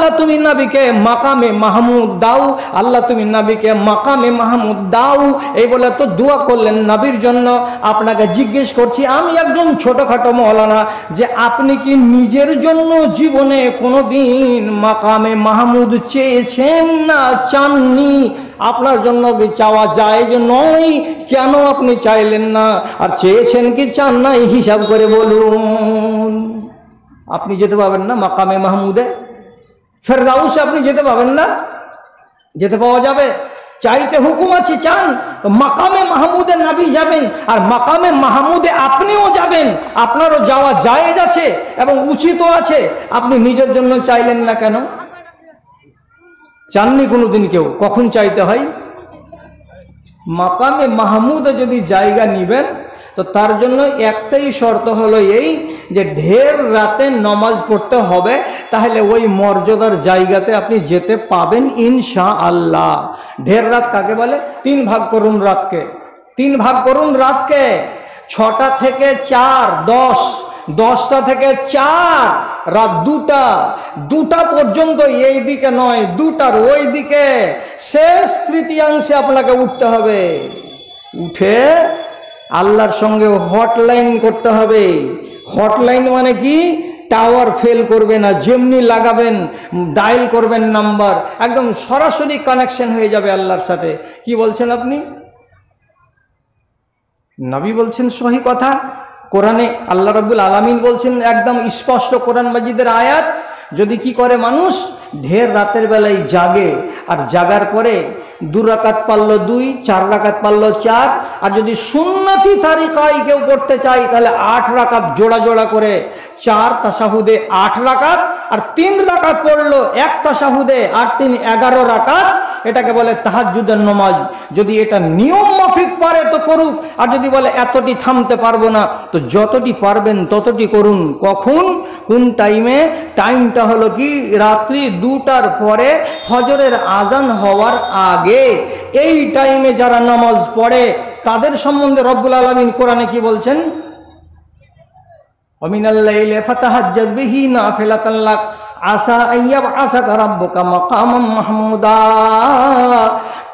আল্লাহ তুমি নবীকে মাকামে মাহমুদ দাও, আল্লাহ তুমি নবীকে মাকামে মাহমুদ দাও। এই বলে তো দোয়া করলেন নবীর জন্য। আপনাকে জিজ্ঞেস করছি, আমি একজন ছোটখাটো মৌলানা, যে আপনি কি নিজের জন্য জীবনে কোনোদিন মাকামে মাহমুদ চেয়েছেন না চাননি? আপনার জন্য কি চাওয়া যায় যে নয়? কেন আপনি চাইলেন না? আর চেয়েছেন কি চান না, হিসাব করে বলুন। আপনি যেতে পারবেন না মাকামে মাহমুদে? ফেরদাউসে আপনি যেতে পারবেন না? যেতে পাওয়া যাবে? চাইতে হুকুম আছে, চান তো মাকামে মাহমুদে নবী যাবেন, আর মাকামে মাহমুদে আপনিও যাবেন। আপনারও যাওয়া জায়েজ আছে এবং উচিতও আছে। আপনি নিজের জন্য চাইলেন না কেন? চাননি কোনোদিন কেউ? কখন চাইতে হয়? মাকামে মাহমুদে যদি জায়গা নিবেন তো তার জন্য একটাই শর্ত হলো এই যে ঢের রাতে নামাজ পড়তে হবে, তাহলে ওই মর্যাদার জায়গাতে আপনি যেতে পাবেন ইনশাআল্লাহ। ঢের রাত কাকে বলে? 3 ভাগ করুন রাতকে, 3 ভাগ করুন রাতকে। 6টা থেকে 4 10, 10টা থেকে 4 রাত 2টা পর্যন্ত এই দিকে নয়, 2টার ওই দিকে শেষ তৃতীয়াংশে আপনাকে উঠতে হবে। উঠে আল্লাহর সঙ্গে হটলাইন করতে হবে। হটলাইন মানে কি? টাওয়ার ফেল করবে না, যেমনি লাগাবেন ডায়াল করবেন নাম্বার, একদম সরাসরি কানেকশন হয়ে যাবে আল্লাহর সাথে। কি বলছেন আপনি? নবী বলছেন সহি কথা। কোরআনে আল্লাহ রাব্বুল আলামিন বলছেন একদম স্পষ্ট কোরআন মাজিদের আয়াত, যদি কি করে মানুষ ঢের রাতের বেলায় জাগে, আর জাগার পরে 2 রাকাত পারলো 2, 4 রাকাত পারলো 4, আর যদি সুন্নতি তারিকায় কেউ করতে চায় তাহলে 8 রাকাত জোড়া জোড়া করে, 4 তাশাহুদে 8 রাকাত, আর 3 রাকাত পড়লো 1 তাশাহুদে, আর 3 11 রাকাত। এটাকে বলে তাহাজ্জুদের নামাজ। যদি এটা নিয়ম মাফিক পারে তো করুক, আর যদি বলে এতটি থামতে পারবো না তো যতটি পারবেন ততটি করুন। কখন? কোন টাইমে? টাইমটা হলো কি রাত্রি 2টার পরে ফজরের আজান হওয়ার আগে। এই টাইমে যারা নামাজ পড়ে তাদের সম্বন্ধে রব্বুল আলামিন কোরআনে কি বলছেন? ওয়ামিনাল লাইলি ফাতাহাজ্জাদ বিহি নাফিলাতান লাক আসা আইয়াব আসাকা রাব্বুকা মাকামাম মাহমুদা।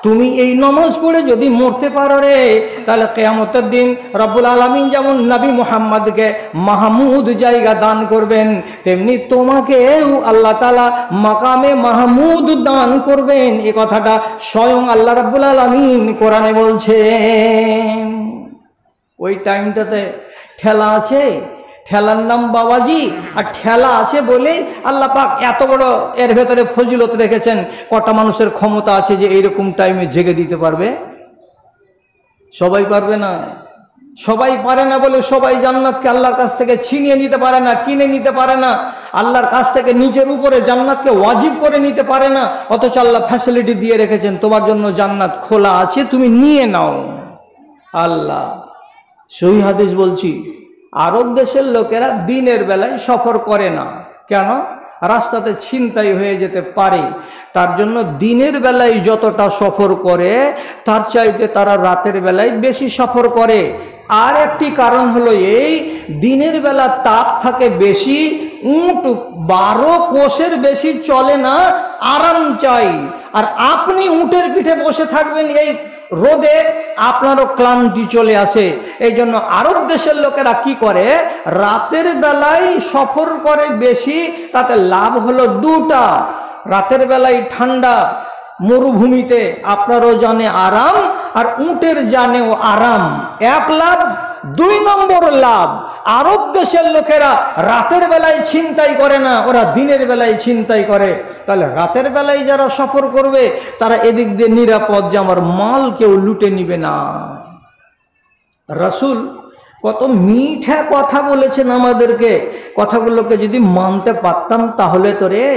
তুমি এই নামাজ পড়ে যদি মরতে পারো রে, তাহলে কিয়ামতের দিন রব্বুল আলামিন যেমন নবী মুহাম্মদকে মাহমুদ জায়গা দান করবেন, তেমনি তোমাকেও আল্লাহ তাআলা মাকামে মাহমুদ দান করবেন। এই কথাটা স্বয়ং আল্লাহ রাব্বুল আলামিন কোরআনে বলছেন। ওই টাইমটাতে ঠেলা আছে, ঠেলার নাম বাবাজি, আর ঠেলা আছে বলে আল্লাহ পাক এত বড় এর ভেতরে ফজিলত রেখেছেন। কটা মানুষের ক্ষমতা আছে যে এইরকম টাইমে জেগে দিতে পারবে? সবাই পারবে না। সবাই পারে না বলে সবাই জান্নাতকে আল্লাহর কাছ থেকে ছিনিয়ে নিতে পারে না, কিনে নিতে পারে না, আল্লাহর কাছ থেকে নিজের উপরে জান্নাতকে ওয়াজিব করে নিতে পারে না। অথচ আল্লাহ ফ্যাসিলিটি দিয়ে রেখেছেন, তোমার জন্য জান্নাত খোলা আছে, তুমি নিয়ে নাও। আল্লাহ সহি হাদিস বলছি, আরব দেশের লোকেরা দিনের বেলায় সফর করে না। কেন? রাস্তাতে ছিনতাই হয়ে যেতে পারে, তার জন্য দিনের বেলায় যতটা সফর করে তার চাইতে তারা রাতের বেলায় বেশি সফর করে। আর একটি কারণ হলো এই, দিনের বেলা তাপ থাকে বেশি, উট 12 কোষের বেশি চলে না, আরাম চাই। আর আপনি উটের পিঠে বসে থাকবেন এই রোদে, আপনারও ক্লান্তি চলে আসে। এই জন্য আরব দেশের লোকেরা কি করে? রাতের বেলায় সফর করে বেশি, তাতে লাভ হলো 2টা। রাতের বেলায় ঠান্ডা, মরুভূমিতে আপনারও জানে আরাম, আর উটের জানেও আরাম। 1 লাভ। 2 নম্বর লাভ, আরব দেশের লোকেরা রাতের বেলায় ছিনতাই করে না, ওরা দিনের বেলায় ছিনতাই করে। তাহলে রাতের বেলায় যারা সফর করবে তারা এদিক দিয়ে নিরাপদ, যে আমার মাল কেউ লুটে নিবে না। রাসূল কত মিঠা কথা বলেছেন আমাদেরকে, কথাগুলোকে যদি মানতে পারতাম তাহলে তো রে,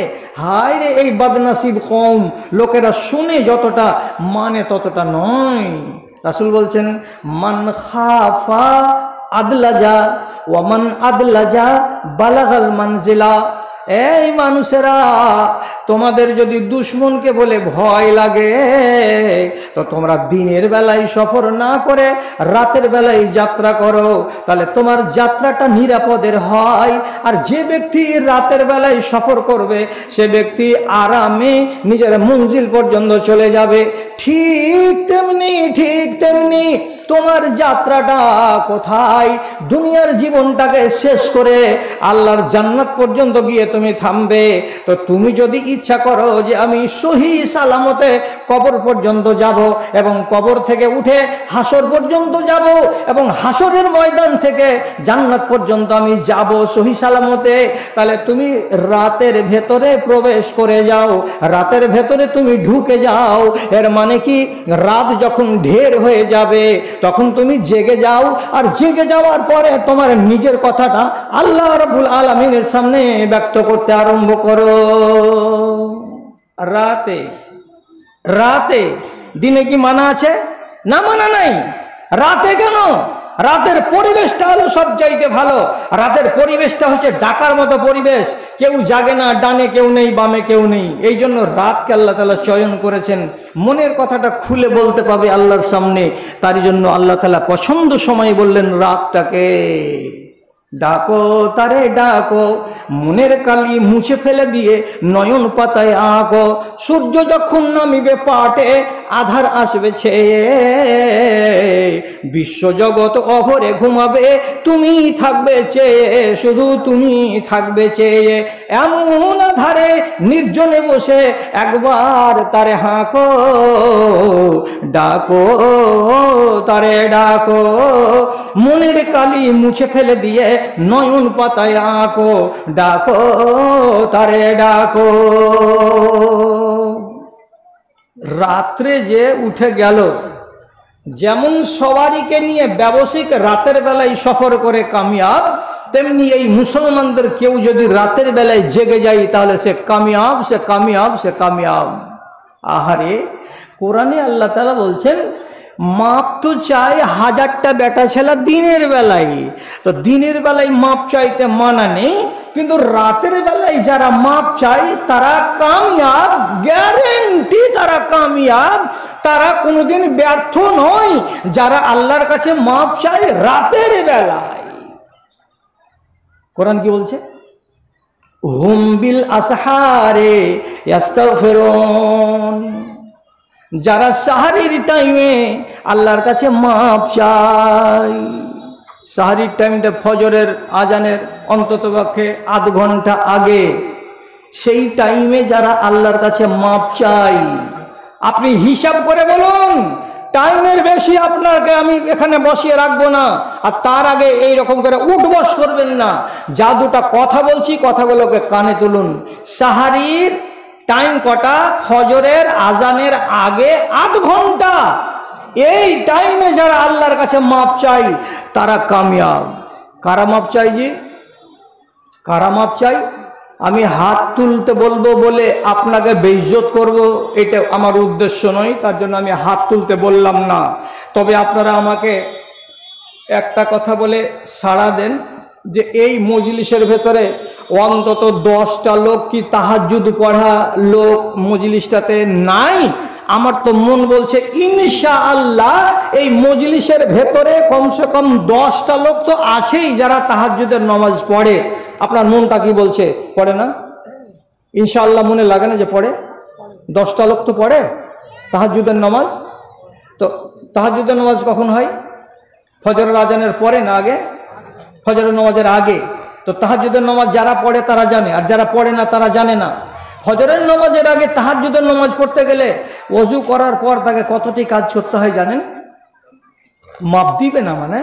হায় রে এই বদনসিব কওম, লোকেরা শুনে যতটা মানে ততটা নয়। রাসূল বলছেন, মান খাফা আদলাজা ওয়া মান আদলাজা বালাগাল মানজিলা। এই মানুষেরা, তোমাদের যদি দুশ্মনকে বলে ভয় লাগে তো তোমরা দিনের বেলায় সফর না করে রাতের বেলায় যাত্রা করো, তাহলে তোমার যাত্রাটা নিরাপদের হয়। আর যে ব্যক্তি রাতের বেলায় সফর করবে সে ব্যক্তি আরামে নিজের মঞ্জিল পর্যন্ত চলে যাবে। ঠিক তেমনি তোমার যাত্রাটা কোথায়? দুনিয়ার জীবনটাকে শেষ করে আল্লাহর জান্নাত পর্যন্ত গিয়ে তুমি থামবে। তো তুমি যদি ইচ্ছা করো যে আমি সহি সালামতে কবর পর্যন্ত যাব এবং কবর থেকে উঠে হাসর পর্যন্ত যাব এবং হাসরের ময়দান থেকে জান্নাত পর্যন্ত আমি যাব সহি সালামতে, তাহলে তুমি রাতের ভেতরে প্রবেশ করে যাও, রাতের ভেতরে তুমি ঢুকে যাও। এর মানে কি, রাত যখন ঢের হয়ে যাবে তখন তুমি জেগে যাও, আর জেগে যাওয়ার পরে তোমার নিজের কথাটা আল্লাহ রাব্বুল আলামিনের সামনে ব্যক্ত করতে আরম্ভ করো। রাতে দিনে কি মানা আছে? না, মানা নাই। রাতে কেন? রাতের পরিবেশটা হলো সবচাইতে ভালো। রাতের পরিবেশটা হচ্ছে ডাকার মতো পরিবেশ, কেউ জাগে না, ডানে কেউ নেই, বামে কেউ নেই। এই জন্য রাতকে আল্লাহ তাআলা চয়ন করেছেন, মনের কথাটা খুলে বলতে পাবে আল্লাহর সামনে। তারই জন্য আল্লাহ তাআলা পছন্দ সময় বললেন রাতটাকে। ডাকো তারে ডাকো, মনের কালি মুছে ফেলে দিয়ে নয়ন পাতায় আঁকো। সূর্য যখন নামিবে পাটে, আধার আসবে ছেয়ে, বিশ্বজগৎ অঘরে ঘুমাবে, তুমি থাকবে চেয়ে, শুধু তুমি থাকবে চেয়ে। এমন আধারে নির্জনে বসে একবার তারে হাঁকো, ডাকো তারে ডাকো, মনের কালি মুছে ফেলে দিয়ে নয়ন পাতায় আঁকো, ডাকো তারে ডাকো। রাত্রে যে উঠে গেল, যেমন সওয়ারিকে নিয়ে ব্যবসায়িক রাতের বেলায় সফর করে কামিয়াব, তেমনি এই মুসলমানদের কেউ যদি রাতের বেলায় জেগে যায় তাহলে সে কামিয়াব, সে কামিয়াব, সে কামিয়াব। আহারে, কোরআনে আল্লাহ তাআলা বলছেন মাপ তো চাই হাজারটা বেটা ছেলে দিনের বেলায়, তো দিনের বেলায় মাপ চাইতে মানা নেই, কিন্তু রাতের বেলায় যারা মাপ চাই তারা কামিয়াব, গ্যারেন্টি তারা কামিয়াব, তারা কোনোদিন ব্যর্থ নয় যারা আল্লাহর কাছে মাপ চায় রাতের বেলায়। কোরআন কি বলছে? হুম বিল আসহারে ইস্তাগফিরুন, যারা সাহারির টাইমে আল্লাহর কাছে মাপ চায়। সাহারির টাইমটা ফজরের আজানের অন্ততপক্ষে আধ ঘন্টা আগে, সেই টাইমে যারা আল্লাহর কাছে মাপ চাই, আপনি হিসাব করে বলুন, টাইমের বেশি আপনাকে আমি এখানে বসিয়ে রাখবো না, আর তার আগে এই রকম করে উঠবস করবেন না। যা দুটা কথা বলছি কথাগুলোকে কানে তুলুন। সাহারির টাইম কটা? ফজরের আজানের আগে আধ ঘন্টা। এই টাইমে যারা আল্লাহর কাছে মাপ চাই তারা কামিয়াব। কারা মাপ চাই? জি, কারা মাপ চাই? আমি হাত তুলতে বলবো বলে আপনাকে বেইজ্জত করব, এটা আমার উদ্দেশ্য নয়, তার জন্য আমি হাত তুলতে বললাম না। তবে আপনারা আমাকে একটা কথা বলে সাড়া দেন যে এই মজলিসের ভেতরে অন্তত 10টা লোক কি তাহাজ্জুদ পড়া লোক মজলিসটাতে নাই? আমার তো মন বলছে ইনশাআল্লাহ এই মজলিসের ভেতরে কমসে কম 10টা লোক তো আছেই যারা তাহাজ্জুদের নামাজ পড়ে। আপনার মনটা কি বলছে? পড়ে না? ইনশাআল্লাহ মনে লাগে না যে পড়ে? 10টা লোক তো পড়ে তাহাজ্জুদের নামাজ। তো তাহাজ্জুদের নামাজ কখন হয়? ফজরের আজানের পরে না আগে? ফজরের নামাজের আগে। তো তাহাজ্জুদের নামাজ যারা পড়ে তারা জানে, আর যারা পড়ে না তারা জানে না। ফজরের নামাজের আগে তাহাজ্জুদের নামাজ পড়তে গেলে ওযু করার পর তাকে কতটি কাজ করতে হয় জানেন? মাপ দিবে না, মানে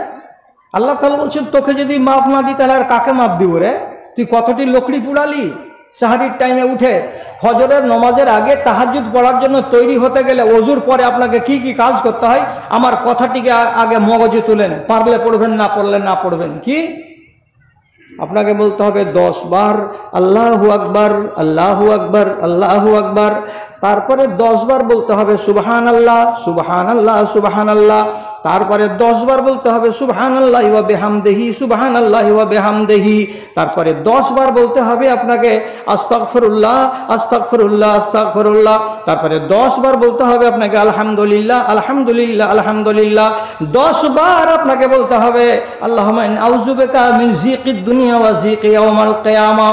আল্লাহ তাআলা বলছেন তোকে যদি মাপ না দিই তাহলে আর কাকে মাপ দিব রে? তুই কতটি লোকড়ি পুড়ালি সাহারির টাইমে উঠে। ফজরের নামাজের আগে তাহাজ্জুদ পড়ার জন্য তৈরি হতে গেলে ওযুর পরে আপনাকে কি কি কাজ করতে হয় আমার কথাটিকে আগে মগজে তুলেন। পারলে পড়বেন, না পড়লে না পড়বেন। কি আপনাকে বলতে হবে 10 বার আল্লাহু আকবার, আল্লাহু আকবার, আল্লাহু আকবার। তারপরে 10 বার বলতে হবে সুবহানাল্লাহ, সুবহানাল্লাহ, সুবহানাল্লাহ। তারপরে 10 বার বলতে হবে সুবহানাল্লাহি ওয়া বিহামদিহি, সুবহানাল্লাহি ওয়া বিহামদিহি। তারপরে 10 বার বলতে হবে আপনাকে আস্তাগফিরুল্লাহ, আস্তাগফিরুল্লাহ, আস্তাগফিরুল্লাহ। তারপরে 10 বার বলতে হবে আপনাকে আলহামদুলিল্লাহ, আলহামদুলিল্লাহ, আলহামদুলিল্লাহ। 10 বার আপনাকে বলতে হবে আল্লাহুম্মা ইন্নী আউযু বিকা মিন যিকিদ দুনিয়া ওয়া যিকি ইয়াউমাল কিয়ামা।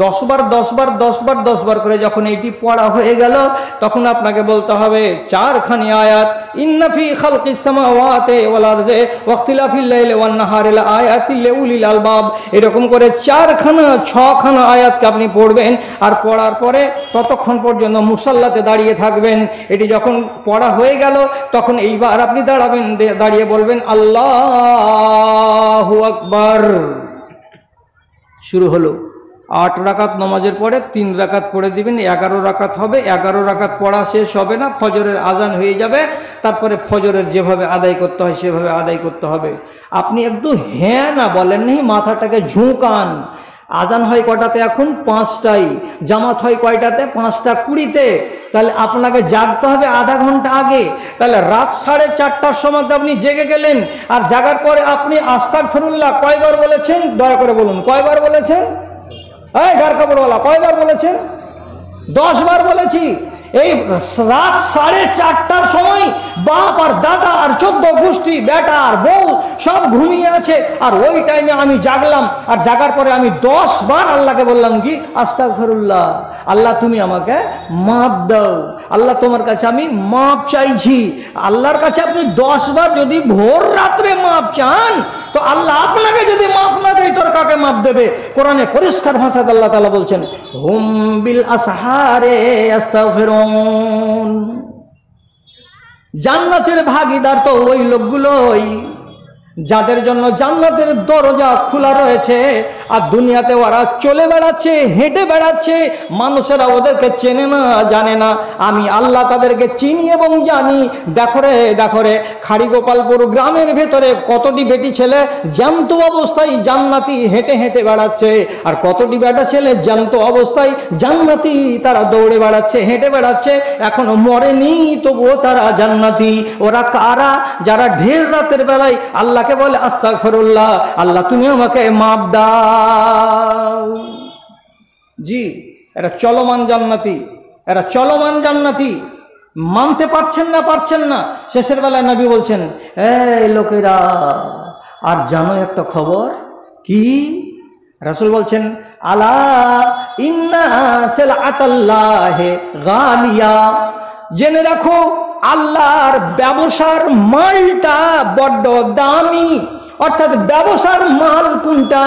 10 বার 10 বার 10 বার 10 বার করে যখন এইটি পড়া হয়ে গেল, তখন আপনাকে বলতে হবে 4খানি আয়াত, ইন্না ফি খালকিস সামাওয়াতি ওয়াল আরজি ওয়া ইখতিলাফিল লাইলি ওয়ান নাহারি লাআয়াতিল লিউলিল আলবাব। এরকম করে 6খানা আয়াতকে আপনি পড়বেন। আর পড়ার পরে ততক্ষণ পর্যন্ত মুসাল্লাতে দাঁড়িয়ে থাকবেন। এটি যখন পড়া হয়ে গেল, তখন এইবার আপনি দাঁড়াবেন, দাঁড়িয়ে বলবেন আল্লাহু আকবার। শুরু হলো। 8 রাকাত নামাজের পরে 3 রাকাত পড়ে দিবেন, 11 রাকাত হবে। 11 রাকাত পড়া শেষ হবে না, ফজরের আজান হয়ে যাবে। তারপরে ফজরের যেভাবে আদায় করতে হয় সেভাবে আদায় করতে হবে। আপনি একটু হ্যাঁ না বলেন নি, মাথাটাকে ঝুঁকান। আজান হয় কটাতে? এখন 5টায়। জামাত হয় কয়টাতে? 5:20-তে। তাহলে আপনাকে জাগতে হবে আধা ঘন্টা আগে। তাহলে রাত 4:30টার সময় আপনি জেগে গেলেন। আর জাগার পরে আপনি আস্তাগফিরুল্লাহ কয়বার বলেছেন? দয়া করে বলুন, কয়বার বলেছেন? এই গার খবরওয়ালা, কয়বার বলেছেন? 10 বার বলেছি। এই রাত 4:30টার সময় বাপ আর দাদা আর 14 গোষ্ঠী বেটা আর বউ সব ঘুমিয়ে আছে। আর ওই টাইমে আমি জাগলাম। আর জাগার পরে আমি 10 বার আল্লাহকে বললাম কি আস্তাগফিরুল্লাহ, আল্লাহ তুমি আমাকে মাপ দাও, আল্লাহ তোমার কাছে আমি মাপ চাইছি। আল্লাহর কাছে আপনি 10 বার যদি ভোর রাত্রে মাপ চান, তো আল্লাহ আপনাকে যদি মাপ না দেয় তোর কাকে মাপ দেবে? কোরআনে পরিষ্কার ভাষাতে আল্লাহ তাআলা বলছেন হুম বিল আসহারে আস্তাগফিরুন। জান্নাতের ভাগীদার তো ওই লোকগুলোই যাদের জন্য জান্নাতের দরজা খোলা রয়েছে। আর দুনিয়াতে ওরা চলে বেড়াচ্ছে, হেঁটে বেড়াচ্ছে, মানুষেরা ওদেরকে চেনে না, জানে না। আমি আল্লাহ তাদেরকে চিনি এবং জানি। দেখো রে খাড়িগোপালপুর গ্রামের ভেতরে কতটি বেটি ছেলে জ্যান্ত অবস্থায় জান্নাতি হেঁটে হেঁটে বেড়াচ্ছে, আর কতটি বেটা ছেলে জ্যান্ত অবস্থায় জান্নাতি তারা দৌড়ে বেড়াচ্ছে, হেঁটে বেড়াচ্ছে, এখনো মরেনি তবুও তারা জান্নাতি। ওরা কারা? যারা ঢের রাতের বেলায় আল্লাহকে বলে আস্তাগফিরুল্লাহ, আল্লাহ তুমি আমাকে মাপ দাও। জি, এরা চলমান জান্নাতি, এরা চলমান জান্নাতি। মানতে পারছেন না। শেষের বেলায় নবী বলছেন এই লোকেরা, আর জানো একটা খবর কি? রাসূল বলছেন আলা ইন্না সিলআতাল্লাহি গালিয়া, জেনে রাখো আল্লাহর ব্যবসার মালটা বড্ড দামি। অর্থাৎ ব্যবসার মাল কোনটা?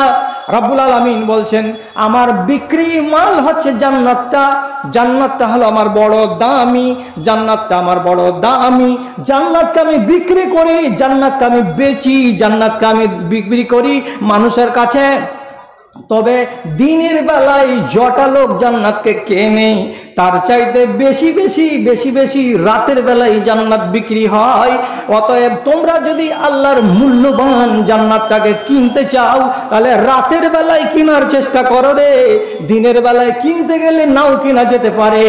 রব্বুল আলামিন বলছেন আমার বিক্রি মাল হচ্ছে জান্নাতটা। জান্নাতটা হলো আমার বড় দামি, জান্নাতটা আমার বড় দামি। জান্নাতকে আমি বিক্রি করি, জান্নাতকে আমি বেচি, জান্নাতকে আমি বিক্রি করি মানুষের কাছে। তবে দিনের বেলায় যটা লোক জান্নাতকে কেনে, তার চাইতে বেশি রাতের বেলায় জান্নাত বিক্রি হয়। অতএব তোমরা যদি আল্লাহর মূল্যবান জান্নাতটাকে কিনতে চাও, তাহলে রাতের বেলায় কেনার চেষ্টা করো রে। দিনের বেলায় কিনতে গেলে নাও কেনা যেতে পারে।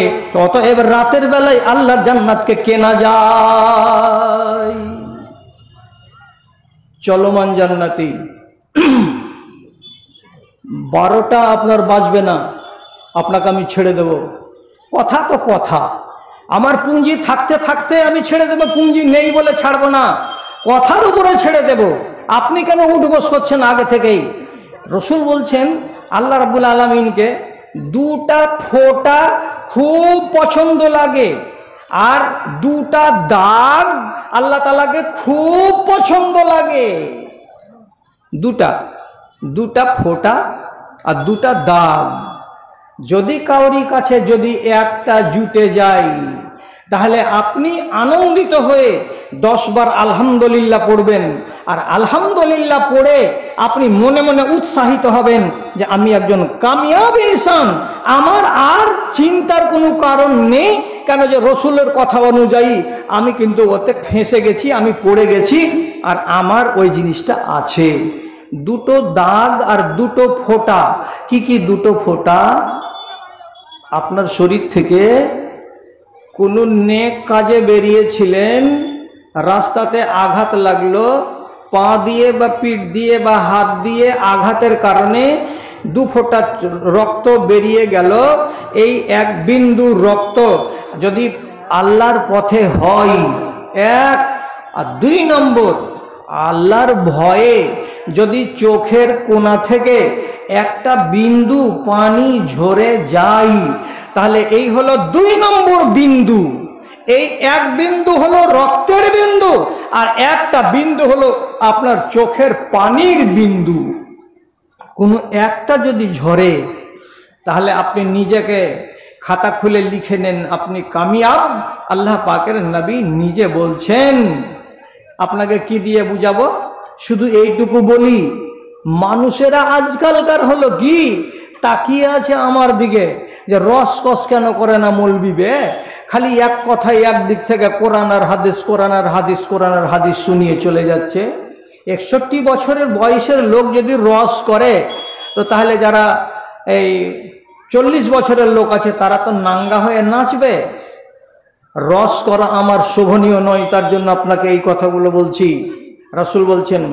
অতএব রাতের বেলায় আল্লাহর জান্নাতকে কেনা যায়। চলমান জান্নাতি 12টা আপনার বাজবে না, আপনাকে আমি ছেড়ে দেব। কথা তো কথা, আমার পুঁজি থাকতে থাকতে আমি ছেড়ে দেব, পুঁজি নেই বলে ছাড়বো না, কথার উপরে ছেড়ে দেব। আপনি কেন উঠবস করছেন আগে থেকেই? রসুল বলছেন আল্লাহ রাব্বুল আলামিনকে 2টা ফোঁটা খুব পছন্দ লাগে, আর 2টা দাগ আল্লাহ তাআলাকে খুব পছন্দ লাগে। 2টা ফোঁটা আর 2টা দাগ। যদি কাউরি কাছে যদি একটা জুটে যায়, তাহলে আপনি আনন্দিত হয়ে 10 বার আলহামদুলিল্লাহ পড়বেন। আর আলহামদুলিল্লাহ পড়ে আপনি মনে মনে উৎসাহিত হবেন যে আমি একজন কামিয়াব ইনসান। আমার আর চিন্তার কোনো কারণ নেই, কেন যে রসুলের কথা অনুযায়ী আমি কিন্তু ওতে ফেঁসে গেছি, আমি পড়ে গেছি, আর আমার ওই জিনিসটা আছে। 2টো দাগ আর 2টো ফোঁটা। কি 2টো ফোঁটা? আপনার শরীর থেকে কোনো নেক কাজে বেরিয়েছিলেন, রাস্তাতে আঘাত লাগলো, পা দিয়ে বা পিঠ দিয়ে বা হাত দিয়ে আঘাতের কারণে 2 ফোঁটা রক্ত বেরিয়ে গেল। এই 1 বিন্দু রক্ত যদি আল্লাহর পথে হয় 1, আর 2 নম্বর আল্লাহর ভয়ে যদি চোখের কোণা থেকে একটা বিন্দু পানি ঝরে যায়, তাহলে এই হলো 2 নম্বর বিন্দু। এই 1 বিন্দু হলো রক্তের বিন্দু, আর একটা বিন্দু হলো আপনার চোখের পানির বিন্দু। কোনো একটা যদি ঝরে, তাহলে আপনি নিজেকে খাতা খুলে লিখে নেন, আপনি কামিয়াব। আল্লাহ পাকের নবী নিজে বলছেন। আপনাকে কি দিয়ে বুঝাবো? শুধু এইটুকু বলি, মানুষেরা আজকালকার হলো কি তাকিয়ে আছে আমার দিকে, যে রসকস কেন করে না মৌলবি বে, খালি এক কথায় একদিক থেকে কোরআন আর হাদিস, কোরআন আর হাদিস, কোরআন আর হাদিস শুনিয়ে চলে যাচ্ছে। 61 বছরের বয়সের লোক যদি রস করে, তো তাহলে যারা এই 40 বছরের লোক আছে তারা তো নাঙ্গা হয়ে নাচবে। রস করা আমার শোভনীয় নয়, তার জন্য আপনাকে এই কথাগুলো বলছি। রাসূল বলছেন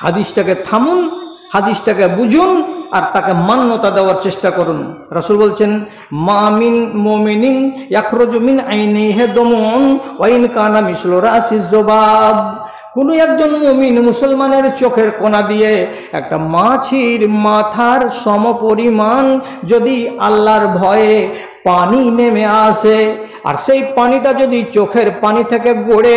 হাদিসটাকে থামুন, হাদিসটাকে বুঝুন, আর তাকে মান্যতা দেওয়ার চেষ্টা করুন। রাসূল বলছেন মা মিন মুমিনিন ইয়াখরুজু মিন আইনিহি দামুন ওয়া ইন কানা মিসলু রাসিজ যুবাব। কোনো একজন মুমিন মুসলমানের চোখের কোণা দিয়ে একটা মাছির মাথার সমপরিমাণ যদি আল্লাহর ভয়ে পানি নেমে আসে, আর সেই পানিটা যদি চোখের পানি থেকে গড়ে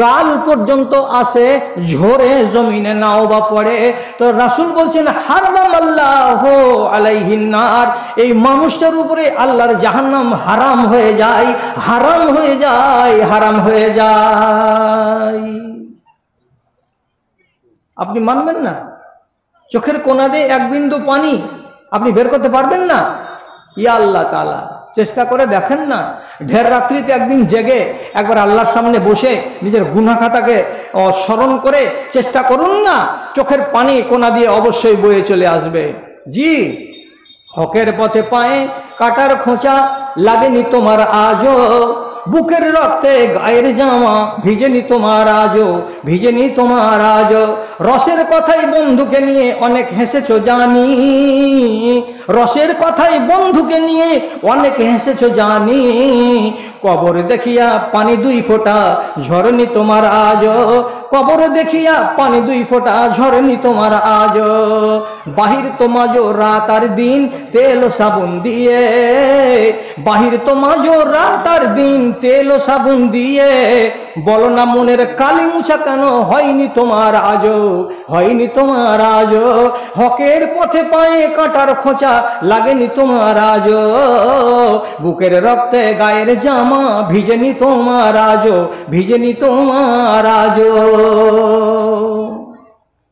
গাল পর্যন্ত আসে, ঝরে জমিনে নাও বা পড়ে, তো রাসূল বলছেন হারামাল্লাহু আলাইহিন নার, এই মানুষটার উপরে আল্লাহর জাহান্নাম হারাম হয়ে যায়, হারাম হয়ে যায়, হারাম হয়ে যায়। আপনি মানবেন না? চোখের কোণা দিয়ে 1 বিন্দু পানি আপনি বের করতে পারবেন না? ইয়া আল্লাহ তাআলা, চেষ্টা করে দেখেন না। ঢের রাত্রিতে একদিন জেগে একবার আল্লাহর সামনে বসে নিজের গুনাহ খাতাকে স্মরণ করে চেষ্টা করুন না, চোখের পানি কোণা দিয়ে অবশ্যই বয়ে চলে আসবে। জি, হকের পথে পায়ে কাটার খোঁচা লাগেনি তোমার আজও, বুকের রক্তে গায়ের জামা ভিজেনি তোমার আজও, ভিজেনি তোমার আজও। রসের কথাই বন্ধুকে নিয়ে অনেক হেসেছো জানি, রসের কথাই বন্ধুকে নিয়ে অনেক হেসেছো জানি, কবর দেখিয়া পানি 2 ফোঁটা ঝরেনি তোমার আজও, কবর দেখিয়া পানি 2 ফোঁটা ঝরেনি তোমার আজও। বাহির তোমাজো রাত আর দিন তেল ও সাবুন দিয়ে, বাহির তোমাজো রাত আর দিন তেল ও সাবুন দিয়ে, বলো না মনের কালি মুছা কেন হয়নি তোমার আজও, হয়নি তোমার আজও। হকের পথে পায়ে কাটার খোঁচা লাগেনি তোমার আজও, বুকের রক্তে গায়ের জামা ভিজেনি তোমার আজও, ভিজেনি তোমার আজও।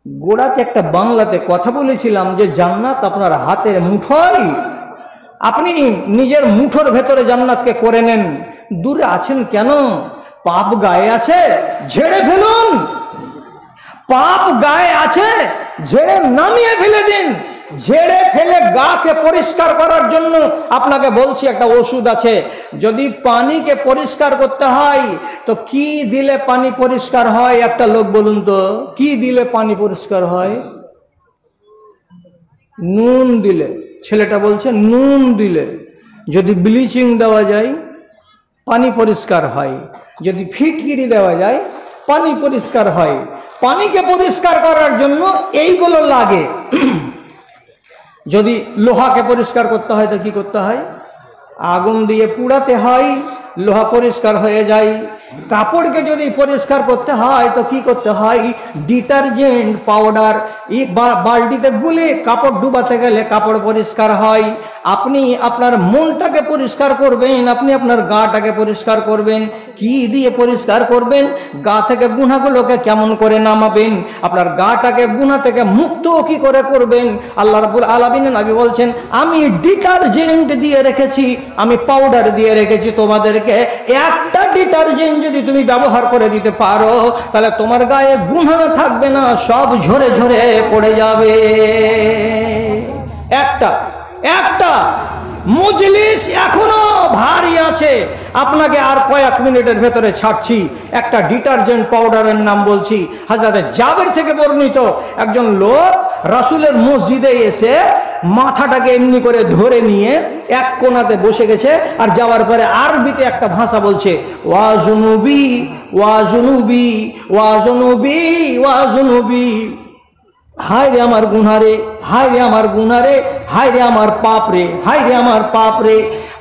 গোড়াতে একটা বাংলাতে কথা বলেছিলাম যে জান্নাত আপনার হাতের মুঠোয়। আপনি নিজের মুঠোর ভেতরে জান্নাতকে করে নেন। দূরে আছেন কেন? পাপ গায়ে আছে, ঝেড়ে ফেলুন। পাপ গায়ে আছে, ঝেড়ে নামিয়ে ফেলে দিন। ঝেড়ে ফেলে গাকে পরিষ্কার করার জন্য আপনাকে বলছি একটা ওষুধ আছে। যদি পানিকে পরিষ্কার করতে হয় তো কি দিলে পানি পরিষ্কার হয়? একটা লোক বলুন তো, কি দিলে পানি পরিষ্কার হয়? নুন দিলে। ছেলেটা বলছে নুন দিলে। যদি ব্লিচিং দেওয়া যায় পানি পরিষ্কার হয়, যদি ফিটকিরি দেওয়া যায় পানি পরিষ্কার হয়। পানিকে পরিষ্কার করার জন্য এইগুলো লাগে। যদি লোহাকে পরিষ্কার করতে হয় তো কি করতে হয়? আগুন দিয়ে পুড়াতে হয়, লোহা পরিষ্কার হয়ে যায়। কাপড়কে যদি পরিষ্কার করতে হয় তো কি করতে হয়? ডিটারজেন্ট পাউডার বালতিতে গুলে কাপড় ডুবাতে গেলে কাপড় পরিষ্কার হয়। আপনি আপনার মনটাকে পরিষ্কার করবেন, আপনি আপনার গাটাকে পরিষ্কার করবেন। কি দিয়ে পরিষ্কার করবেন? গা থেকে গুনাহগুলোকে কেমন করে নামাবেন? আপনার গাটাকে গুনাহ থেকে মুক্ত কি করে করবেন? আল্লাহ রাব্বুল আলামিন নবী বলছেন আমি ডিটারজেন্ট দিয়ে রেখেছি, আমি পাউডার দিয়ে রেখেছি তোমাদেরকে। একটা ডিটারজেন্ট যদি তুমি ব্যবহার করে দিতে পারো তাহলে তোমার গায়ে গুনাহ থাকবে না, সব ঝরে ঝরে পড়ে যাবে। একটা মজলিস এখনো ভারী আছে, আপনাকে আর কয়েক মিনিটের ভেতরে ছাড়ছি। একটা ডিটারজেন্ট পাউডারের নাম বলছি। হযরত জাবের থেকে বর্ণিত, একজন লোক রাসূলের মসজিদে এসে মাথাটাকে এমনি করে ধরে নিয়ে এক কোণাতে বসে গেছে, আর যাওয়ার পরে আরবিতে একটা ভাষা বলছে, ওয়া জুনুবি ওয়া জুনুবি ওয়া জুনুবি ওয়া জুনুবি, হায় রে আমার গুনারে, হায় রে আমার গুনারে, হায় রে আমার পাপ রে, হায় রে আমার পাপ রে।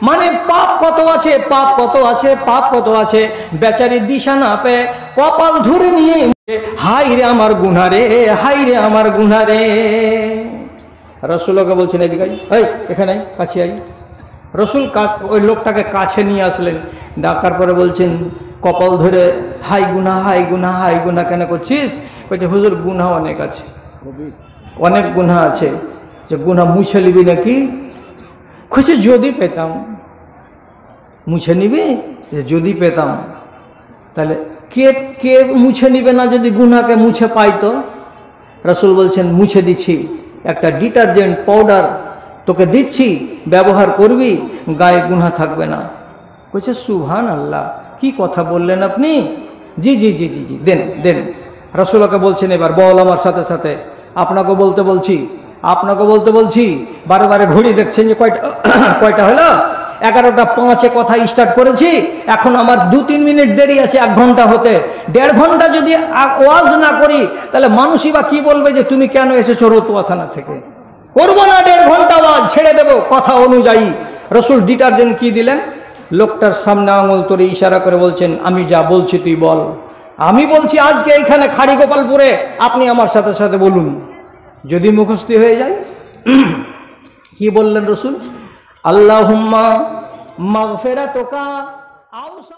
মানে পাপ কত আছে, পাপ কত আছে, পাপ কত আছে। বেচারি দিশা না পেয়ে কপাল ধরে নিয়ে হায় রে আমার গুনারে, হায় রে আমার গুনারে। রাসূলকে বলছেন এদিকে আই, এই এখানে আই, কাছে আই। রাসূল ওই লোকটাকে কাছে নিয়ে আসলেন, ডাকার পরে বলছেন কপাল ধরে, হাই গুনাহ, হাই গুনাহ, হাই গুনাহ কেন করছিস? বলছে হুজুর গুনাহ অনেক আছে, অনেক গুনাহ আছে। যে গুনাহ মুছে নিবি নাকি? খুঁজে যদি পেতাম। মুছে নিবি? যদি পেতাম। তাহলে কে কে মুছে নিবে না যদি গুনাহকে মুছে পাইতো? রাসূল বলছেন মুছে দিচ্ছি, একটা ডিটারজেন্ট পাউডার তোকে দিচ্ছি, ব্যবহার করবি, গায়ে গুনাহ থাকবে না। বলছে সুবহানাল্লাহ, কি কথা বললেন আপনি? জি জি জি জি জি দেন দেন। রাসূলকে বলছেন এবার বল আমার সাথে সাথে। আপনাকে বলতে বলছি, আপনাকে বলতে বলছি। বারে বারে ঘড়ি দেখছেন যে কয়টা কয়টা হলো? 11:05 কথা স্টার্ট করেছি, এখন আমার 2-3 মিনিট দেরি আছে 1 ঘন্টা হতে। 1.5 ঘন্টা যদি ওয়াজ না করি তাহলে মানুষই বা কি বলবে যে তুমি কেন এসেছো রতুয়া থানা থেকে? করবো না 1.5 ঘন্টা ওয়াজ, ছেড়ে দেবো কথা অনুযায়ী। রাসূল ডিটারজেন্ট কি দিলেন? লোকটার সামনে আঙুল তোরে ইশারা করে বলছেন আমি যা বলছি তুই বল। আমি বলছি আজকে এইখানে খাড়িগোপালপুরে, আপনি আমার সাথে সাথে বলুন, যদি মুখস্থ হয়ে যায়। কি বললেন রাসূল? আল্লাহুম্মা মাগফিরাতুকা আওসা